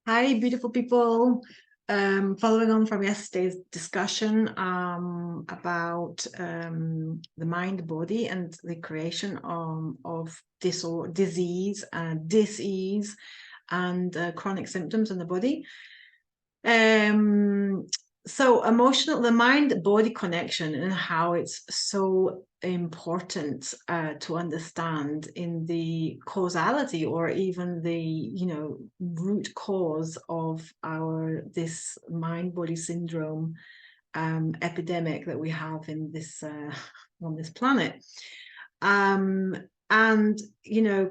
Hi, beautiful people. Following on from yesterday's discussion about the mind body and the creation of disease and dis-ease and chronic symptoms in the body. So the mind-body connection and how it's so important to understand in the causality or even the root cause of this mind-body syndrome epidemic that we have in this on this planet. And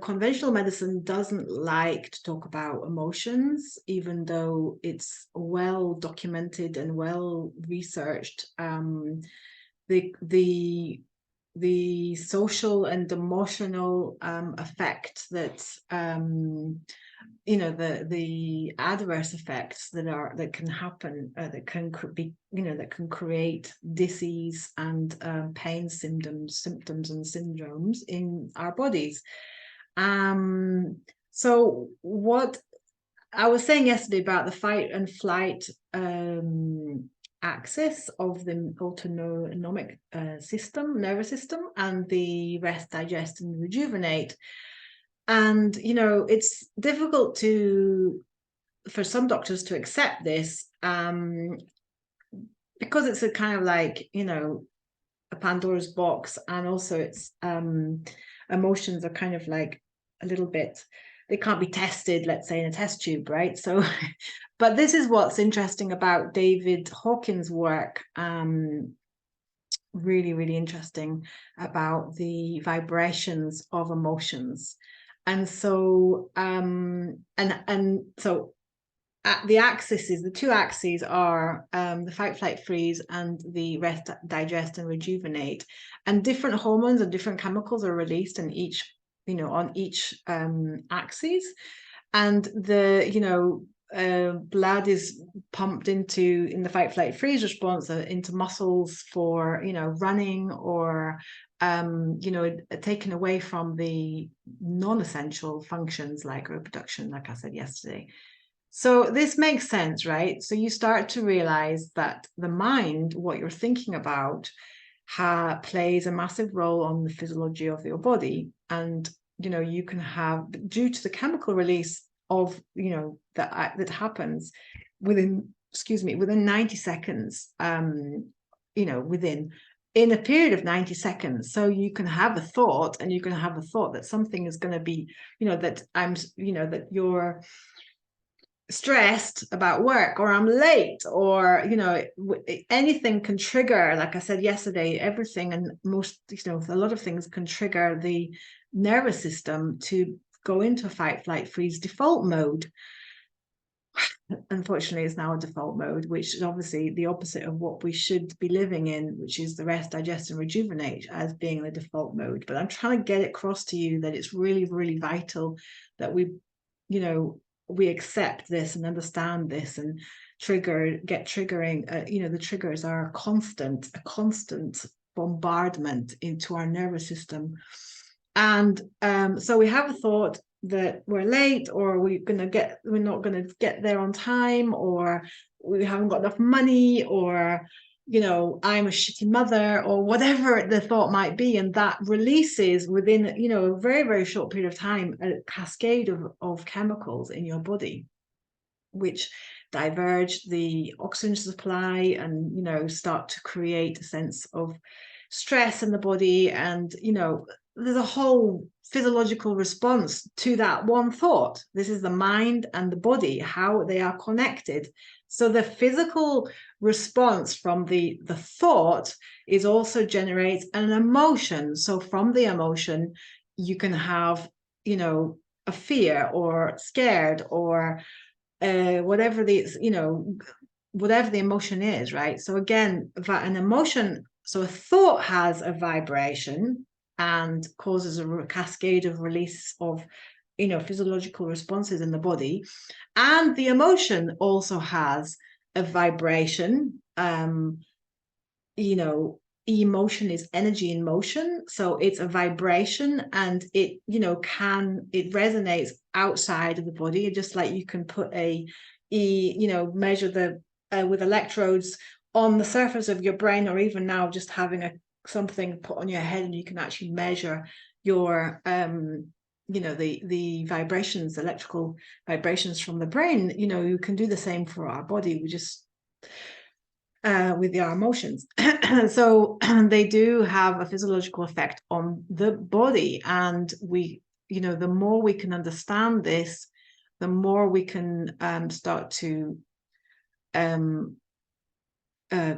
conventional medicine doesn't like to talk about emotions, even though it's well documented and well researched. The social and emotional effect that the adverse effects that can happen that can be that can create disease and pain symptoms and syndromes in our bodies. So what I was saying yesterday about the fight and flight axis of the autonomic nervous system, and the rest, digest, and rejuvenate. And it's difficult for some doctors to accept this because it's a kind of like a Pandora's box, and also it's emotions are kind of like a little bit, they can't be tested, let's say, in a test tube, right? So but this is what's interesting about David Hawkins' work, really, really interesting, about the vibrations of emotions. And so so the two axes are the fight, flight, freeze, and the rest, digest, and rejuvenate. And different hormones and different chemicals are released in each, on each axis. And the blood is pumped in the fight, flight, freeze response into muscles for running, or taken away from the non-essential functions like reproduction, like I said yesterday. So this makes sense, right? So you start to realize that the mind, what you're thinking about, plays a massive role on the physiology of your body. And you can have, due to the chemical release of that happens within 90 seconds, in a period of 90 seconds. So you can have a thought, and you can have a thought that something is going to be, that you're stressed about work, or I'm late, or anything can trigger, like I said yesterday, everything, and most, a lot of things can trigger the nervous system to go into fight, flight, freeze default mode. Unfortunately, it's now a default mode, which is obviously the opposite of what we should be living in, which is the rest, digest, and rejuvenate as being the default mode. But I'm trying to get it across to you that it's really, really vital that we accept this and understand this, and triggering. The triggers are a constant bombardment into our nervous system. And so we have a thought that we're late, or we're not going to get there on time, or we haven't got enough money, or I'm a shitty mother, or whatever the thought might be. And that releases within a very, very short period of time a cascade of chemicals in your body, which diverge the oxygen supply, and start to create a sense of stress in the body. And there's a whole physiological response to that one thought. This is the mind and the body, how they are connected. So the physical response from the thought is also generates an emotion. So from the emotion, you can have a fear, or scared, or whatever whatever the emotion is, right? So again, an emotion, so a thought has a vibration and causes a cascade of release of physiological responses in the body, and the emotion also has a vibration, emotion is energy in motion, so it's a vibration, and it, you know, it resonates outside of the body, just like you can put you know, measure the with electrodes on the surface of your brain, or even now just having something put on your head, and you can actually measure your you know, the vibrations, electrical vibrations from the brain. You know, you can do the same for our body. We just with our emotions. So they do have a physiological effect on the body, and we, you know, the more we can understand this, the more we can start to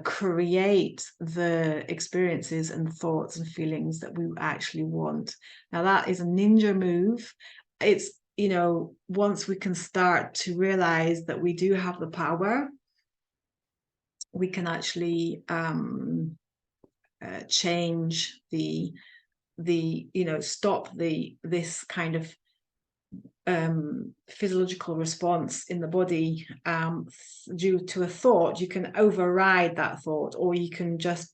create the experiences and thoughts and feelings that we actually want. Now, that is a ninja move. It's, you know, once we can start to realize that we do have the power, we can actually change the you know, stop this kind of physiological response in the body due to a thought. You can override that thought, or you can just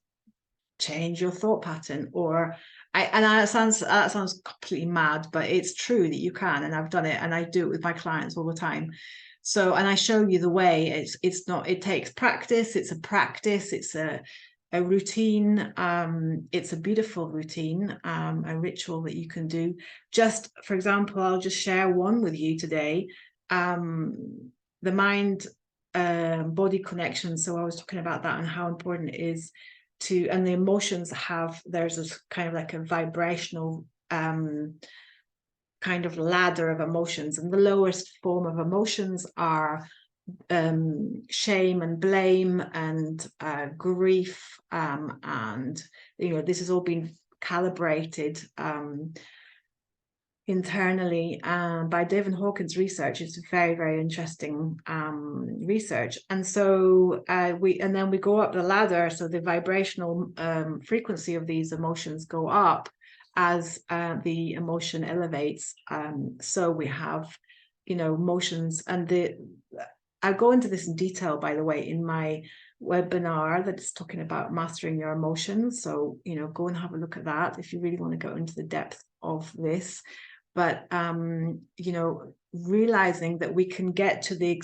change your thought pattern. Or and that sounds completely mad, but it's true that you can, and I've done it, and I do it with my clients all the time. So, and I show you the way. It's not, it takes practice. It's a practice. It's a routine. It's a beautiful routine, a ritual that you can do. Just for example, I'll just share one with you today. The mind body connection. So I was talking about that and how important it is to, and the emotions there's this kind of like a vibrational kind of ladder of emotions, and the lowest form of emotions are shame and blame and grief, and you know, this has all been calibrated internally by David Hawkins' research. It's very, very interesting research. And so then we go up the ladder, so the vibrational frequency of these emotions go up as the emotion elevates. So we have, you know, emotions, and I go into this in detail, by the way, in my webinar that's talking about mastering your emotions. So, you know, go and have a look at that if you really want to go into the depth of this. But you know, realizing that we can get to the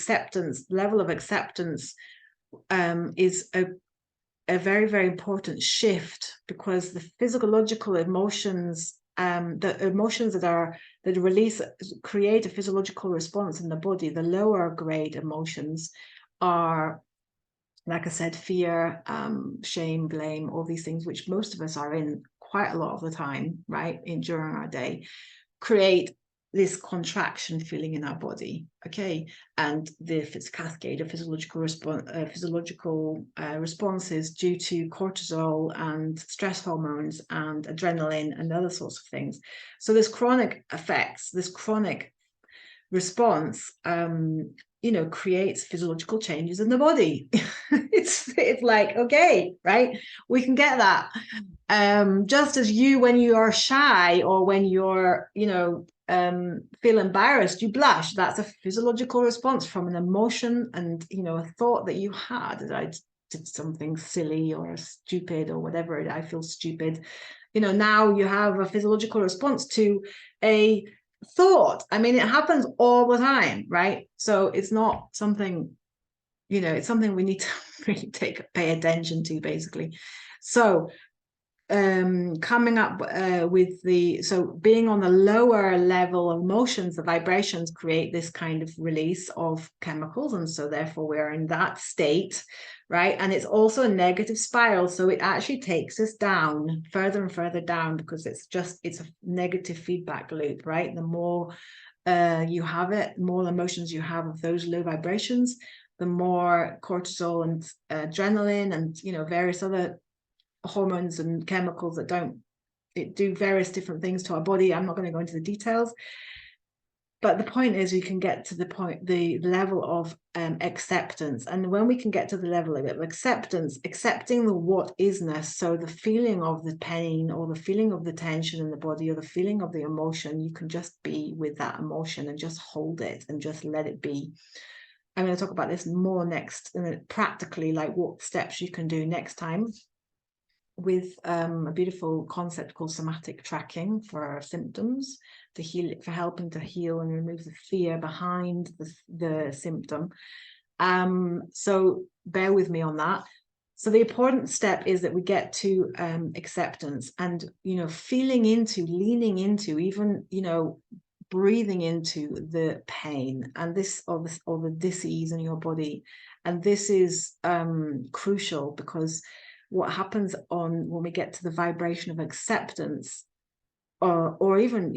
level of acceptance is a very, very important shift, because the physiological emotions, the emotions that release, create a physiological response in the body, the lower grade emotions are, like I said, fear, shame, blame, all these things, which most of us are in quite a lot of the time, right, during our day, create this contraction feeling in our body. Okay, and it's a cascade of physiological responses due to cortisol and stress hormones and adrenaline and other sorts of things. So there's chronic effects, this chronic response you know, creates physiological changes in the body. it's like, okay, right, we can get that. Just as when you are shy, or when you're, you know, feel embarrassed, you blush. That's a physiological response from an emotion and, you know, a thought that you had, that I did something silly or stupid or whatever. I feel stupid. You know, now you have a physiological response to a thought. I mean, it happens all the time, right? So it's not something, you know, it's something we need to really pay attention to, basically. So coming up with being on the lower level of emotions, the vibrations create this kind of release of chemicals, and so therefore we're in that state, right? And it's also a negative spiral, so it actually takes us down further and further down, because it's a negative feedback loop, right? The more you have it, more emotions you have of those low vibrations, the more cortisol and adrenaline and, you know, various other hormones and chemicals that do various different things to our body. I'm not going to go into the details, but the point is, you can get to the level of acceptance. And when we can get to the level of acceptance, accepting the what isness, so the feeling of the pain, or the feeling of the tension in the body, or the feeling of the emotion, you can just be with that emotion and just hold it and just let it be. I'm going to talk about this more next, practically, like what steps you can do next time. with a beautiful concept called somatic tracking for symptoms, to heal, for helping to heal and remove the fear behind the symptom. So bear with me on that. So the important step is that we get to acceptance, and, feeling into, leaning into, even, breathing into the pain and this or the dis-ease in your body. And this is crucial, because what happens when we get to the vibration of acceptance, or even,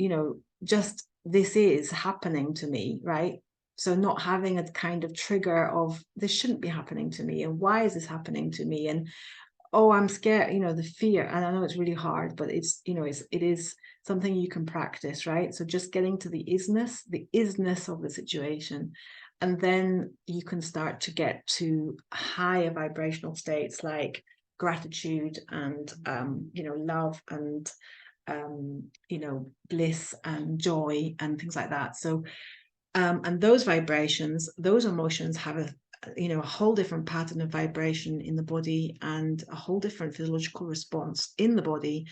just this is happening to me, right? So not having a kind of trigger of this shouldn't be happening to me, and why is this happening to me, and oh, I'm scared, the fear. And I know it's really hard, but it is something you can practice, right? So just getting to the isness of the situation, and then you can start to get to higher vibrational states like gratitude and love and bliss and joy and things like that. So and those vibrations, those emotions have a whole different pattern of vibration in the body, and a whole different physiological response in the body.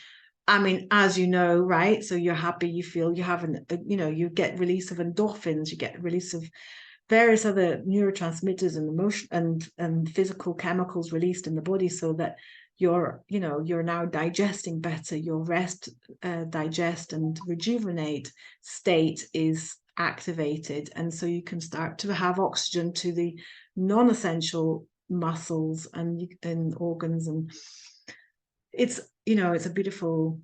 I mean, as you know, right? So you're happy, you feel, you have you get release of endorphins, you get release of various other neurotransmitters and emotion and physical chemicals released in the body, so that you're now digesting better. Your rest, digest and rejuvenate state is activated, and so you can start to have oxygen to the non-essential muscles and organs, and it's a beautiful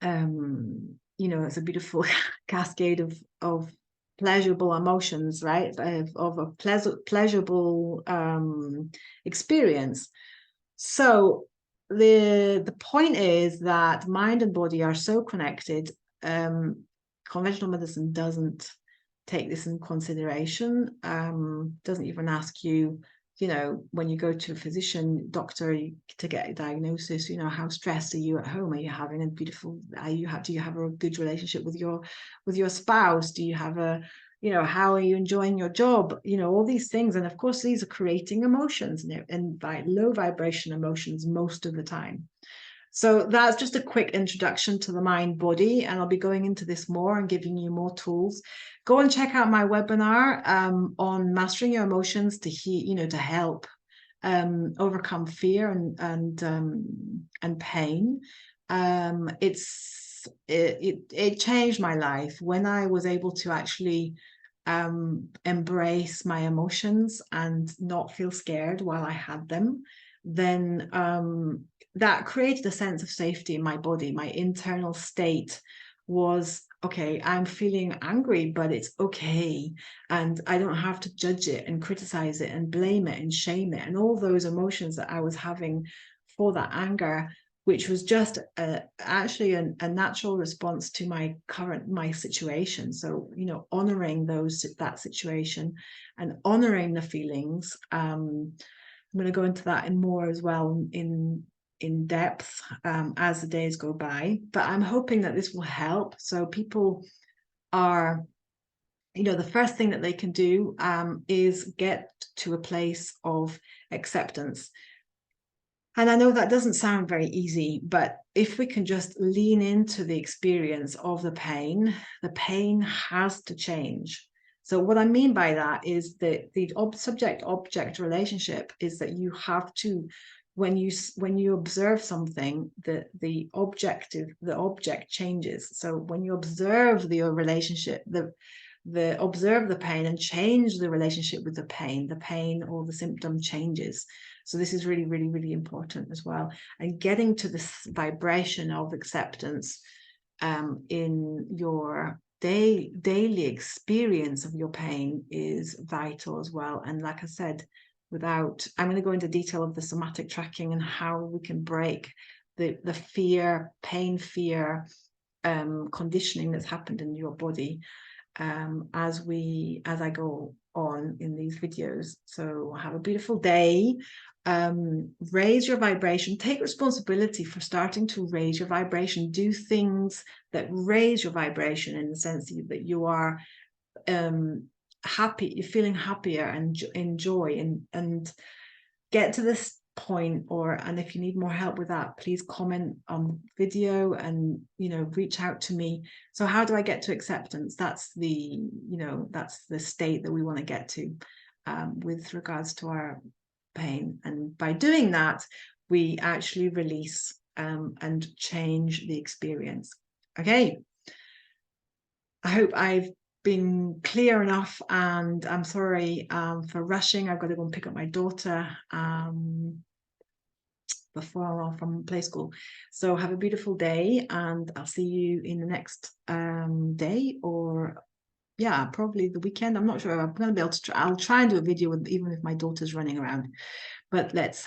it's a beautiful cascade of pleasurable emotions, right? Of a pleasurable experience. So the point is that mind and body are so connected. Conventional medicine doesn't take this in consideration, doesn't even ask you, when you go to a physician, doctor, to get a diagnosis, how stressed are you at home? Are you having a beautiful, do you have a good relationship with your spouse? Do you have how are you enjoying your job? All these things. And of course, these are creating emotions, and by low vibration emotions most of the time. So that's just a quick introduction to the mind body, and I'll be going into this more and giving you more tools. Go and check out my webinar on mastering your emotions to to help overcome fear and pain. It changed my life when I was able to actually embrace my emotions and not feel scared while I had them. Then that created a sense of safety in my body. My internal state was, okay, I'm feeling angry, but it's okay. And I don't have to judge it and criticize it and blame it and shame it. And all those emotions that I was having for that anger, which was just actually a natural response to my situation. So, honoring that situation and honoring the feelings. I'm going to go into that in more as well in depth as the days go by, but I'm hoping that this will help. So people are, the first thing that they can do is get to a place of acceptance. And I know that doesn't sound very easy, but if we can just lean into the experience of the pain has to change. So what I mean by that is that the subject-object relationship is that you have to, when you observe something, the object changes. So when you observe the relationship, observe the pain and change the relationship with the pain or the symptom changes. So this is really, really, really important as well. And getting to this vibration of acceptance in your daily experience of your pain is vital as well. And like I said, I'm going to go into detail of the somatic tracking and how we can break the pain fear conditioning that's happened in your body as I go on in these videos. So have a beautiful day. Raise your vibration, take responsibility for starting to raise your vibration, do things that raise your vibration in the sense that you are happy, you're feeling happier and enjoy and get to this point, and if you need more help with that, please comment on video and, you know, reach out to me. So how do I get to acceptance? That's the, you know, that's the state that we want to get to with regards to our pain. And by doing that, we actually release and change the experience. Okay. I hope I've been clear enough, and I'm sorry for rushing. I've got to go and pick up my daughter before I'm off from play school. So have a beautiful day, and I'll see you in the next day, or yeah, probably the weekend. I'm not sure. I'm going to be able to I'll try and do a video with, even if my daughter's running around, but let's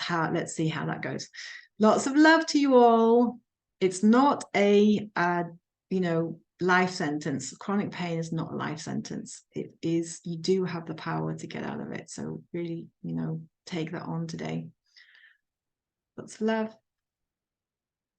see how that goes. Lots of love to you all. It's not a you know, life sentence. Chronic pain is not a life sentence. It is, you do have the power to get out of it. So really, you know, take that on today. Lots of love.